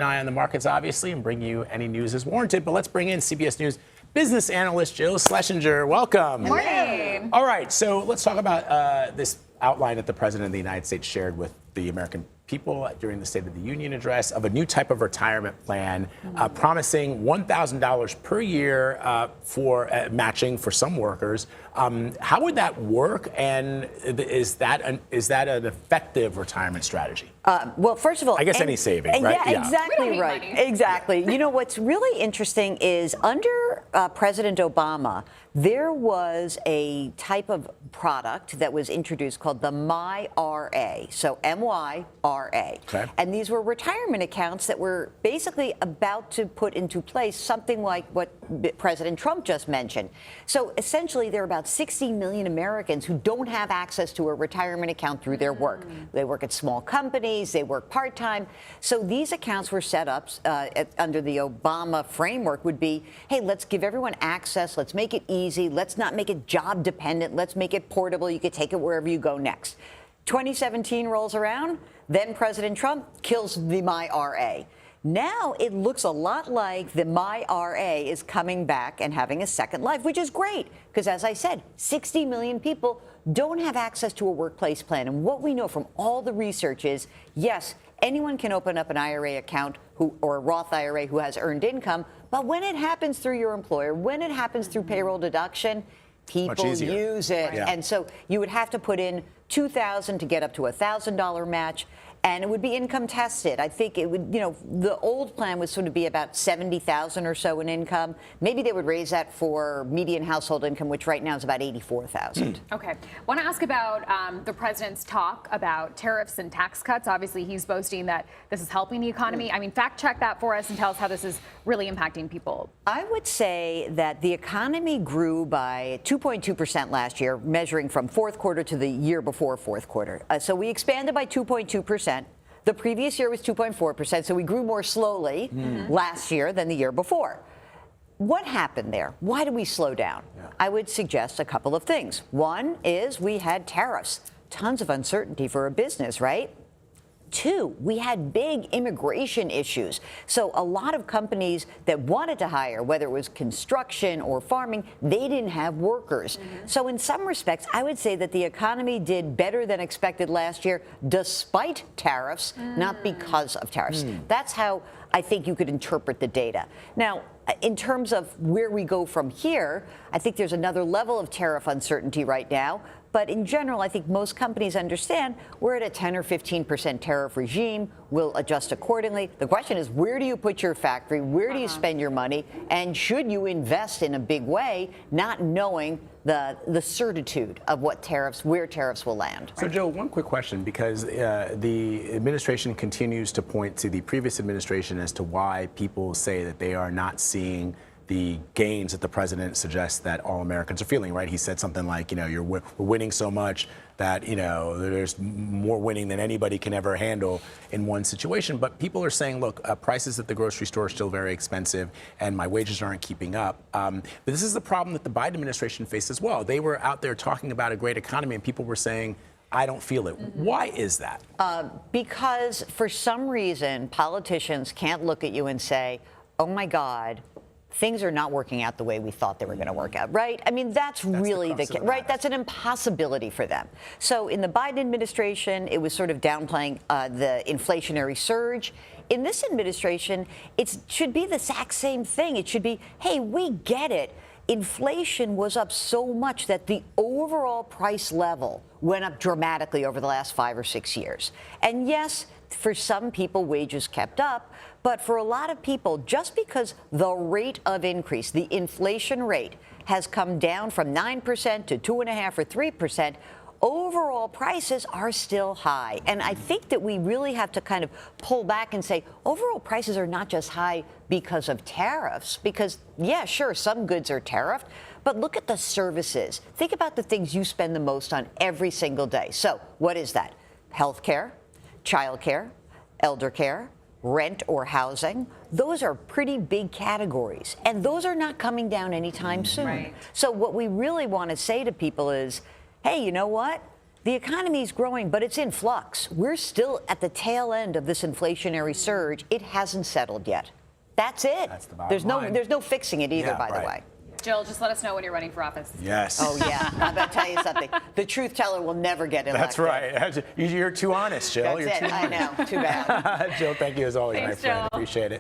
An eye on the markets, obviously, and bring you any news as warranted. But let's bring in CBS News business analyst Jill Schlesinger. Welcome. Morning. All right, so let's talk about this outline that the President of the United States shared with the American people during the State of the Union address of a new type of retirement plan, promising $1,000 per year for matching for some workers. How would that work, and is that an effective retirement strategy? Well, first of all, I guess any saving, right? Yeah, exactly right. Exactly. You know, what's really interesting is under President Obama, there was a type of product that was introduced called the MyRA, so MYRA. Okay. And these were retirement accounts that were basically about to put into place something like what President Trump just mentioned. So essentially, there are about 60 million Americans who don't have access to a retirement account through their work. They work at small companies, they work part-time. So these accounts were set up under the Obama framework would be, hey, let's give everyone access, let's make it easy, let's not make it job dependent, let's make it portable, you could take it wherever you go next. 2017 rolls around, then President Trump kills the MyRA. Now it looks a lot like the MyRA is coming back and having a second life, which is great because, as I said, 60 million people don't have access to a workplace plan. And what we know from all the research is, yes, anyone can open up an IRA account or a Roth IRA who has earned income, but when it happens through your employer, when it happens through payroll deduction, people use it. Yeah. And so you would have to put in $2,000 to get up to a $1,000 match. And it would be income tested. I think it would, you know, the old plan would sort of be about $70,000 or so in income. Maybe they would raise that for median household income, which right now is about $84,000. Okay. Want to ask about the president's talk about tariffs and tax cuts. Obviously, he's boasting that this is helping the economy. I mean, fact check that for us and tell us how this is really impacting people. I would say that the economy grew by 2.2% last year, measuring from fourth quarter to the year before fourth quarter. So we expanded by 2.2%. The previous year was 2.4%, so we grew more slowly last year than the year before. What happened there? Why did we slow down? I would suggest a couple of things. One is we had tariffs. Tons of uncertainty for a business, right? Two, we had big immigration issues. So a lot of companies that wanted to hire, whether it was construction or farming, they didn't have workers. So in some respects, I would say that the economy did better than expected last year, despite tariffs, not because of tariffs. That's how I think you could interpret the data. Now, in terms of where we go from here, I think there's another level of tariff uncertainty right now. But in general, I think most companies understand we're at a 10 or 15% tariff regime. We'll adjust accordingly. The question is, where do you put your factory? Where do you spend your money? And should you invest in a big way, not knowing the certitude of what tariffs, where tariffs will land? So, Joe, one quick question, because the administration continues to point to the previous administration as to why people say that they are not seeing the gains that the president suggests that all Americans are feeling, right? He said something like, you know, we're winning so much that, you know, there's more winning than anybody can ever handle in one situation. But people are saying, look, prices at the grocery store are still very expensive and my wages aren't keeping up. But this is the problem that the Biden administration faced as well. They were out there talking about a great economy and people were saying, I don't feel it. Why is that? Because for some reason, politicians can't look at you and say, oh my God, things are not working out the way we thought they were going to work out, right? I mean, that's really the case, right? That's an impossibility for them. So in the Biden administration, it was sort of downplaying the inflationary surge. In this administration, it should be the exact same thing. It should be, hey, we get it. Inflation was up so much that the overall price level went up dramatically over the last 5 or 6 years. And yes, for some people, wages kept up. But for a lot of people, just because the rate of increase, the inflation rate, has come down from 9% to 2.5% or 3%, overall prices are still high. And I think that we really have to kind of pull back and say overall prices are not just high because of tariffs, because, yeah, sure, some goods are tariffed, but look at the services. Think about the things you spend the most on every single day. So what is that? Healthcare, childcare, elder care, rent or housing. Those are pretty big categories, and those are not coming down anytime soon. Right. So what we really want to say to people is, hey, you know what? the economy is growing, but it's in flux. We're still at the tail end of this inflationary surge. It hasn't settled yet. That's it. That's the bottom line. There's no fixing it either, Yeah, by the right. way. Jill, just let us know when you're running for office. Yes. Oh, yeah. I'm going to tell you something. The truth teller will never get elected. That's right. You're too honest, Jill. That's You're it. too I know. Too bad. Jill, thank you as always, Thanks, my friend. Jill. Appreciate it.